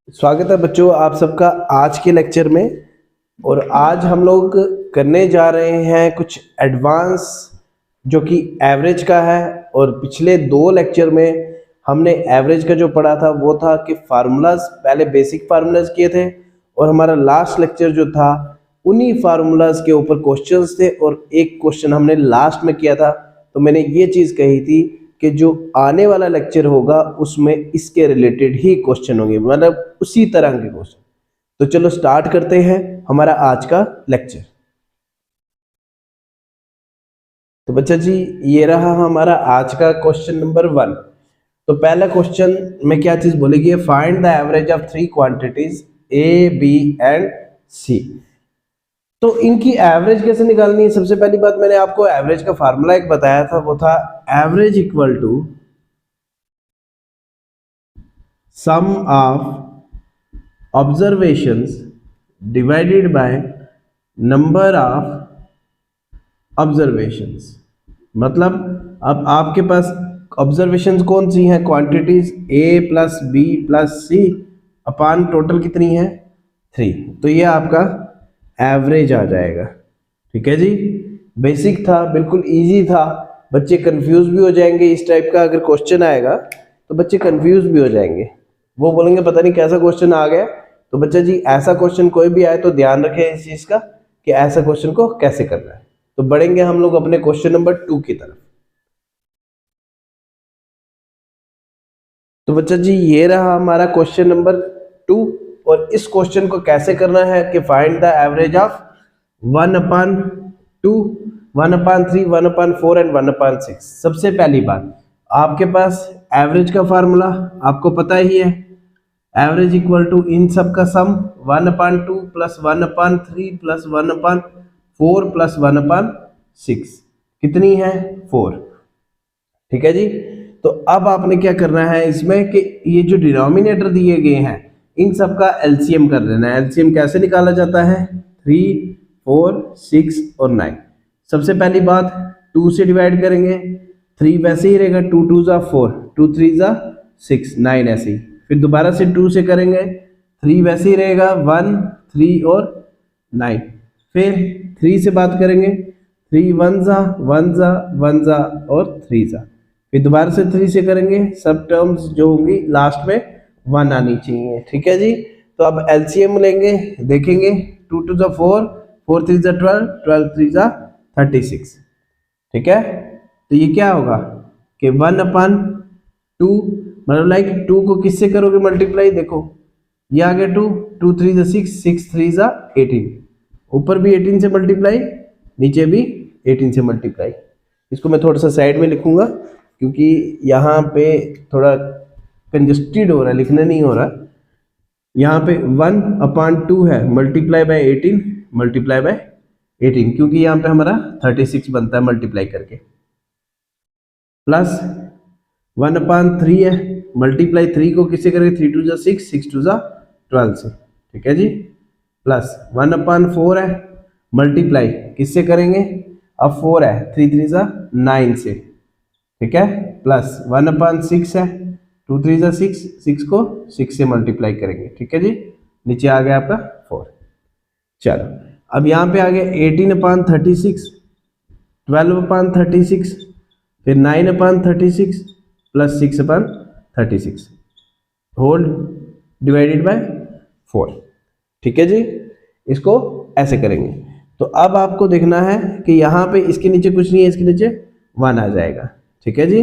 स्वागत है बच्चों आप सबका आज के लेक्चर में। और आज हम लोग करने जा रहे हैं कुछ एडवांस जो कि एवरेज का है। और पिछले दो लेक्चर में हमने एवरेज का जो पढ़ा था वो था कि फार्मूलाज, पहले बेसिक फार्मूलाज किए थे और हमारा लास्ट लेक्चर जो था उन्हीं फार्मूलाज के ऊपर क्वेश्चंस थे और एक क्वेश्चन हमने लास्ट में किया था। तो मैंने ये चीज़ कही थी कि जो आने वाला लेक्चर होगा उसमें इसके रिलेटेड ही क्वेश्चन होंगे, मतलब उसी तरह के क्वेश्चन। तो चलो स्टार्ट करते हैं हमारा आज का लेक्चर। तो बच्चा जी ये रहा हमारा आज का क्वेश्चन नंबर 1। तो पहला क्वेश्चन में क्या चीज बोलेगी, find the average of 3 quantities A B and C. तो इनकी एवरेज कैसे निकालनी है? सबसे पहली बात, मैंने आपको एवरेज का फार्मूला एक बताया था, वो था average equal to sum of observations divided by number of observations. मतलब अब आपके पास ऑब्जर्वेशंस कौन सी हैं? Quantities A plus B plus C upon total कितनी है? 3। तो ये आपका एवरेज आ जाएगा। ठीक है जी, बेसिक था, बिल्कुल इजी था। बच्चे कंफ्यूज भी हो जाएंगे, इस टाइप का अगर क्वेश्चन आएगा तो बच्चे कंफ्यूज भी हो जाएंगे, वो बोलेंगे पता नहीं कैसा क्वेश्चन आ गया। तो बच्चा जी ऐसा क्वेश्चन कोई भी आए तो ध्यान रखें इस चीज का कि ऐसा क्वेश्चन को कैसे करना है। तो बढ़ेंगे हम लोग अपने क्वेश्चन नंबर 2 की तरफ। तो बच्चा जी ये रहा हमारा क्वेश्चन नंबर 2। और इस क्वेश्चन को कैसे करना है कि find the average of 1/2, 1/3, 1/4 and 1/6। सबसे पहली बात, आपके पास एवरेज का फार्मूला आपको पता ही है, एवरेज इक्वल टू इन सब का सम 1/2 प्लस 1/3 प्लस 1/4 प्लस 1/6। कितनी है? 4। ठीक है जी। तो अब आपने क्या करना है इसमें कि ये जो डिनोमिनेटर दिए गए हैं इन सब का एलसीएम कर लेना है। एलसीएम कैसे निकाला जाता है? 3, 4, 6 और 9। सबसे पहली बात 2 से डिवाइड करेंगे, 3 वैसे ही रहेगा, 2 2 जा 4, 2 3 जा 6, 9 ऐसे ही। फिर दोबारा से 2 से करेंगे, 3 वैसे ही रहेगा, 1 3 और 9। फिर 3 से बात करेंगे, 3 1 जा 1 जा 1 जा और 3 जा। फिर दोबारा से 3 से करेंगे, सब टर्म्स जो होंगी लास्ट में 1 आनी चाहिए। ठीक है जी। तो अब एलसीएम लेंगे, देखेंगे 2 2 जा 4, 4 3 जा 12, 12 3 जा 36। ठीक है। तो ये क्या होगा कि 1/2, मतलब लाइक 2 को किससे करोगे मल्टीप्लाई? देखो ये आ गया 2, 2 3 जा 6, 6 3 जा 18। ऊपर भी 18 से मल्टीप्लाई, नीचे भी 18 से मल्टीप्लाई। इसको मैं थोड़ा सा साइड में लिखूंगा क्योंकि यहाँ पे थोड़ा कंजस्टेड हो रहा है, लिखना नहीं हो रहा। यहाँ पे 1/2 है मल्टीप्लाई बाय 18, मल्टीप्लाई बाय 18, क्योंकि यहाँ पे हमारा 36 बनता है मल्टीप्लाई करके। प्लस 1/3 है, मल्टीप्लाई 3 को किससे करेंगे? 3 2 जा 6, 6 2 जा 12 से। ठीक है जी। प्लस 1/4 है, मल्टीप्लाई किससे करेंगे? अब 4 है, 3 3 जा 9 से। ठीक है। प्लस 1/6 है, 2 3 जा 6, 6 को 6 से मल्टीप्लाई करेंगे। ठीक है जी। नीचे आ गया आपका 4। चलो अब यहाँ पे आ गया 18/36, 12/36, फिर 9/36 प्लस 6/36 होल डिवाइडेड बाय 4। ठीक है जी। इसको ऐसे करेंगे। तो अब आपको देखना है कि यहाँ पे इसके नीचे कुछ नहीं है, इसके नीचे 1 आ जाएगा। ठीक है जी।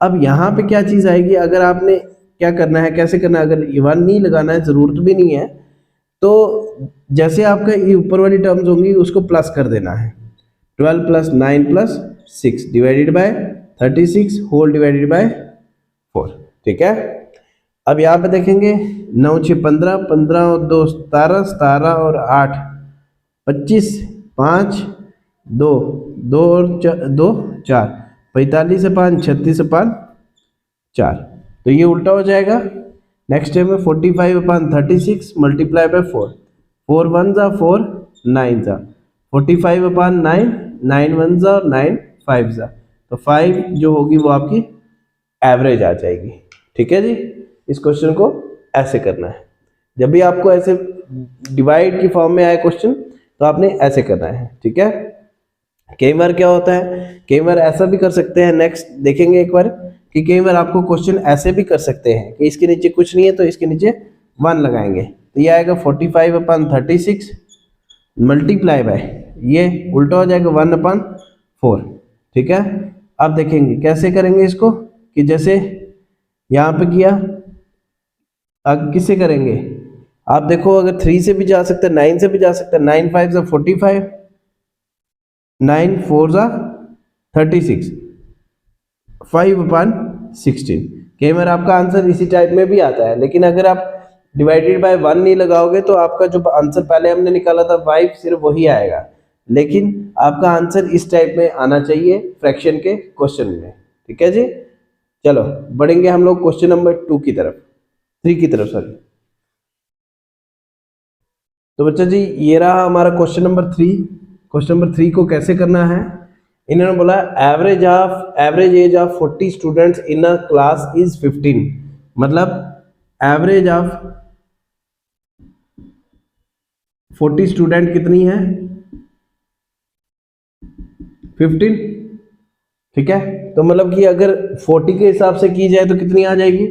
अब यहाँ पे क्या चीज़ आएगी, अगर आपने क्या करना है, कैसे करना है, अगर 1 नहीं लगाना है, ज़रूरत भी नहीं है, तो जैसे आपका ये ऊपर वाली टर्म्स होंगी उसको प्लस कर देना है। 12 plus 9 plus 6 divided by 36 whole divided by 4। ठीक है। अब यहाँ पे देखेंगे 9 6 15, 15 और 2 17, 17 और 8 25, 5 2 2 और 2 4, 45 से 5 36 से 5 4। तो ये उल्टा हो जाएगा। नेक्स्ट है में 45/36 मल्टीप्लाई बाय 4, 4 1 जा 4, 9 जा 45/9, 9 1 जा और 9 5 जा। तो 5 जो होगी वो आपकी एवरेज आ जाएगी। ठीक है जी। इस क्वेश्चन को ऐसे करना है। जब भी आपको ऐसे डिवाइड की फॉर्म में आए क्वेश्चन तो आपने ऐसे करना है, ठीक है। कई बार क्या होता है, कई बार ऐसा भी कर सकते हैं, नेक्स्ट देखेंगे एक बार कि कई बार आपको क्वेश्चन ऐसे भी कर सकते हैं कि इसके नीचे कुछ नहीं है तो इसके नीचे 1 लगाएंगे, तो ये आएगा 45/36 मल्टीप्लाई बाय, ये उल्टा हो जाएगा 1/4, ठीक है। अब देखेंगे कैसे करेंगे इसको, कि जैसे यहाँ पे किया, अब किससे करेंगे, आप देखो अगर 3 से भी जा सकते हैं, 9 से भी जा सकते हैं, 9 5 जा 45, 9 4 जा 36, 5/16। कई बार आपका आंसर इसी टाइप में भी आता है, लेकिन अगर आप डिवाइडेड बाय 1 नहीं लगाओगे तो आपका जो आंसर पहले हमने निकाला था 5 सिर्फ वही आएगा, लेकिन आपका आंसर इस टाइप में आना चाहिए फ्रैक्शन के क्वेश्चन में, ठीक है जी। चलो बढ़ेंगे हम लोग क्वेश्चन नंबर 2 की तरफ, 3 की तरफ, सॉरी। तो बच्चा जी ये रहा हमारा क्वेश्चन नंबर 3। क्वेश्चन नंबर 3 को कैसे करना है, इन्होंने बोला average age of 40 students in a class is 15, मतलब एवरेज ऑफ 40 स्टूडेंट कितनी है, 15, ठीक है। तो मतलब कि अगर 40 के हिसाब से की जाए तो कितनी आ जाएगी,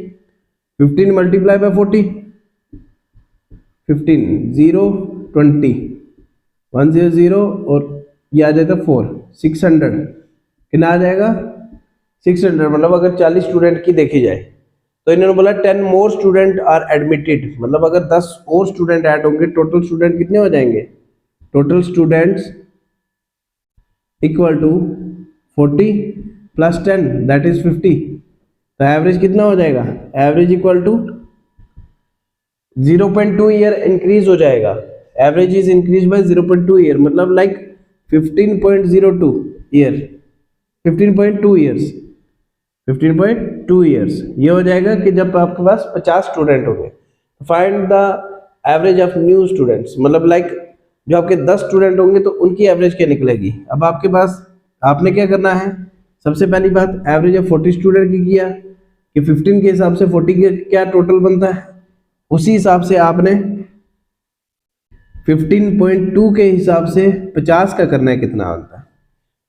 15 मल्टीप्लाई बाय 40, 15 0 20 100 और ये आ जाएगा 4 600, कितना आ जाएगा 600, मतलब अगर 40 स्टूडेंट की देखी जाए तो इन्होंने बोला 10 मोर स्टूडेंट आर एडमिटेड, मतलब अगर 10 और स्टूडेंट ऐड होंगे टोटल स्टूडेंट कितने हो जाएंगे, total students equal to 40 plus 10 that is 50, तो एवरेज कितना हो जाएगा, average equal to 0.2 year increase हो जाएगा, average is increase by 0.2 year, मतलब लाइक 15.02 ईयर, 15.2 ईयर्स, 15.2 ईयर्स ये हो जाएगा कि जब आपके पास 50 स्टूडेंट होंगे। Find the average of new students, मतलब लाइक जो आपके 10 स्टूडेंट होंगे तो उनकी एवरेज क्या निकलेगी। अब आपके पास आपने क्या करना है, सबसे पहली बात एवरेज ऑफ 40 स्टूडेंट की किया कि 15 के हिसाब से 40 के क्या टोटल बनता है, उसी हिसाब से आपने 15.2 के हिसाब से 50 का करना है कितना बनता है,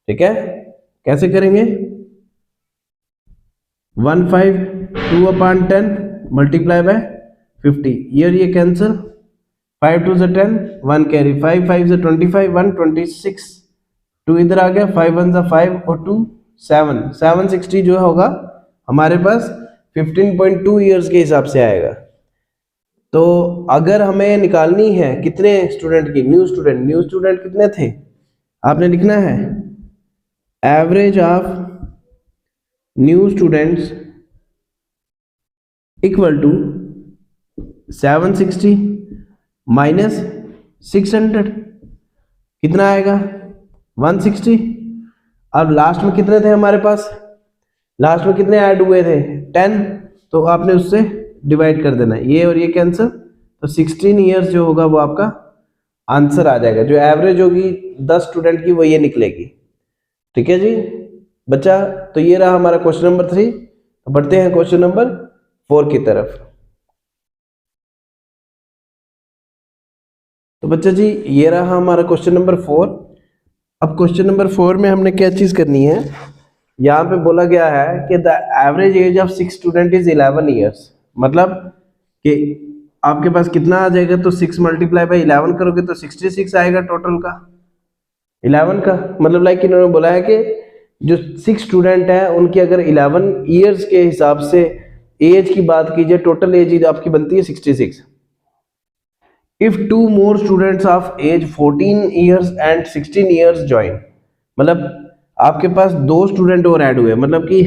ठीक है। कैसे करेंगे, 1/5 मल्टीप्लाई बाय 50, ये कैंसिल, 5 2 10 1 कैरी, 5 5 25 1 26, 2 इधर आ गया, 5 1 5 और 2 7 760 जो होगा हमारे पास 15.2 ईयर्स के हिसाब से आएगा। तो अगर हमें निकालनी है कितने स्टूडेंट की, न्यू स्टूडेंट कितने थे, आपने लिखना है average of new students equal to 760 minus 600, कितना आएगा 160। अब लास्ट में कितने थे हमारे पास, लास्ट में कितने ऐड हुए थे 10, तो आपने उससे डिवाइड कर देना, ये और ये कैंसिल, तो 16 ईयर्स जो होगा वो आपका आंसर आ जाएगा, जो एवरेज होगी 10 स्टूडेंट की वो ये निकलेगी, ठीक है जी बच्चा। तो ये रहा हमारा क्वेश्चन नंबर 3। तो बढ़ते हैं क्वेश्चन नंबर 4 की तरफ। तो बच्चा जी ये रहा हमारा क्वेश्चन नंबर 4। अब क्वेश्चन नंबर 4 में हमने क्या चीज करनी है, यहाँ पे बोला गया है कि the average age of 6 student is 11 years, मतलब कि आपके पास कितना आ जाएगा, तो 6 मल्टीप्लाई बाई 11 करोगे तो 66 आएगा टोटल का, 11 का, मतलब लाइक इन्होंने बोला है कि जो 6 स्टूडेंट है उनकी अगर 11 ईयर्स के हिसाब से एज की बात कीजिए, टोटल एज आपकी बनती है 66। If 2 more students of age 14 years and 16 years join, मतलब आपके पास 2 स्टूडेंट और ऐड हुए, मतलब कि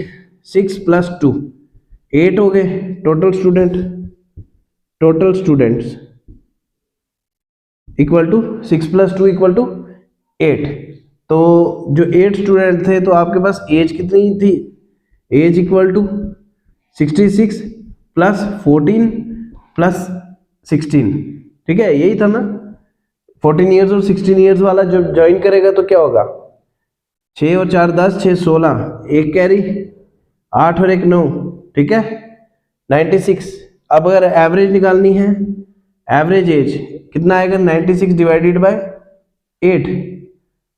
6 + 2 8 हो गए टोटल स्टूडेंट्स इक्वल टू 6 + 2 = 8। तो जो 8 स्टूडेंट थे तो आपके पास एज कितनी थी, एज इक्वल टू 66 + 14 + 16, ठीक है यही था ना, 14 ईयर्स और 16 ईयर्स वाला जो ज्वाइन करेगा तो क्या होगा, 6 और 4 10, 6 16, एक कैरी 8 और 1 9, ठीक है 96। अब अगर एवरेज निकालनी है एवरेज एज कितना आएगा 96 डिवाइडेड बाय 8।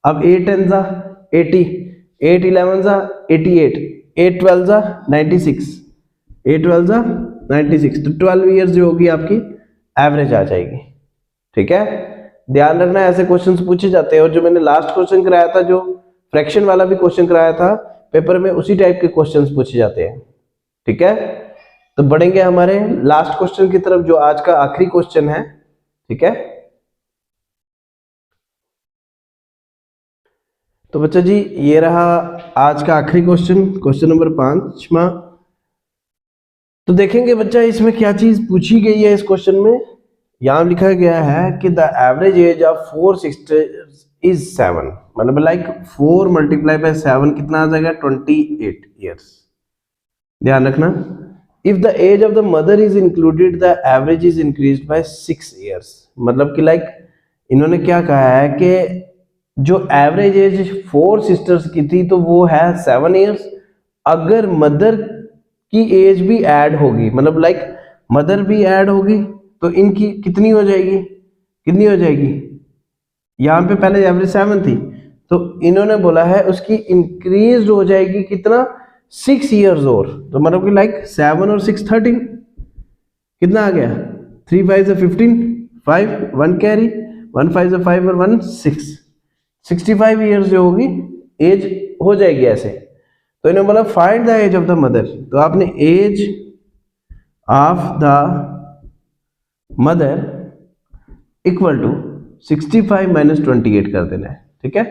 अब 8 10 जा 80, 8 11 जा 88, 8 12 जा 96, 8 12 जा 96, तो 12 ईयर्स जो होगी आपकी एवरेज आ जाएगी। ठीक है, ध्यान रखना ऐसे क्वेश्चंस पूछे जाते हैं। और जो मैंने लास्ट क्वेश्चन कराया था, जो फ्रैक्शन वाला भी क्वेश्चन कराया था पेपर में, उसी टाइप के क्वेश्चंस पूछे जाते हैं। ठीक है, तो बढ़ेंगे हमारे लास्ट क्वेश्चन की तरफ, जो आज का आखिरी क्वेश्चन है। ठीक है, तो बच्चा जी ये रहा आज का आखिरी क्वेश्चन, क्वेश्चन नंबर 5वां। तो देखेंगे बच्चा इसमें क्या चीज पूछी गई है। इस क्वेश्चन में यहां लिखा गया है कि the average age of 4 sisters is 7, मतलब लाइक 4 मल्टीप्लाई बाय 7 कितना आ जाएगा 28 ईयर्स। ध्यान रखना, if the age of the mother is included the average is increased by 6 years. मतलब कि लाइक इन्होंने क्या कहा है कि जो एवरेज एज 4 सिस्टर्स की थी तो वो है 7 ईयर्स। अगर मदर की एज भी ऐड होगी, मतलब लाइक मदर भी ऐड होगी, तो इनकी कितनी हो जाएगी, कितनी हो जाएगी। यहाँ पे पहले एवरेज 7 थी, तो इन्होंने बोला है उसकी इंक्रीज हो जाएगी कितना 6 ईयर्स और। तो मतलब कि लाइक 7 और 6 13, कितना आ गया 3 5 15, 5 1 कैरी, 1 5 5 और 1 6, 65 ईयर्स जो होगी एज हो जाएगी ऐसे। तो इन्होंने बोला find the age of the mother, तो आपने age of the mother equal to 65 minus 28 कर देना है। ठीक है,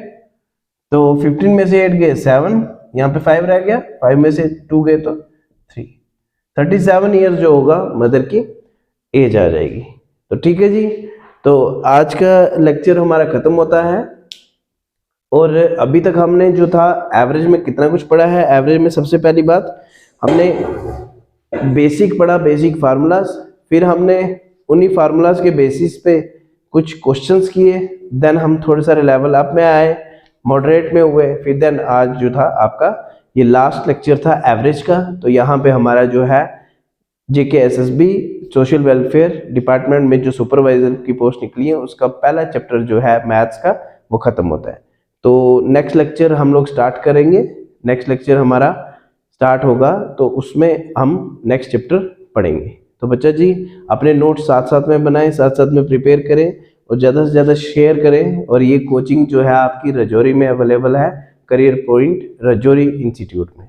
तो 15 में से 8 गए 7, यहाँ पे 5 रह गया, 5 में से 2 गए तो 3, 37 ईयर्स जो होगा मदर की एज आ जाएगी। तो ठीक है जी, तो आज का लेक्चर हमारा खत्म होता है। और अभी तक हमने जो था एवरेज में कितना कुछ पढ़ा है। एवरेज में सबसे पहली बात हमने बेसिक पढ़ा, बेसिक फार्मूलाज, फिर हमने उन्हीं फार्मूलाज के बेसिस पे कुछ क्वेश्चंस किए, देन हम थोड़े सारे लेवल अप में आए, मॉडरेट में हुए, फिर देन आज जो था आपका ये लास्ट लेक्चर था एवरेज का। तो यहाँ पे हमारा जो है JKSSB सोशल वेलफेयर डिपार्टमेंट में जो सुपरवाइजर की पोस्ट निकली है उसका पहला चैप्टर जो है मैथ्स का वो खत्म होता है। तो नेक्स्ट लेक्चर हम लोग स्टार्ट करेंगे, नेक्स्ट लेक्चर हमारा स्टार्ट होगा तो उसमें हम नेक्स्ट चैप्टर पढ़ेंगे। तो बच्चा जी अपने नोट्स साथ साथ में बनाएं, साथ साथ में प्रिपेयर करें और ज़्यादा से ज़्यादा शेयर करें। और ये कोचिंग जो है आपकी रजौरी में अवेलेबल है, करियर पॉइंट रजौरी इंस्टीट्यूट में।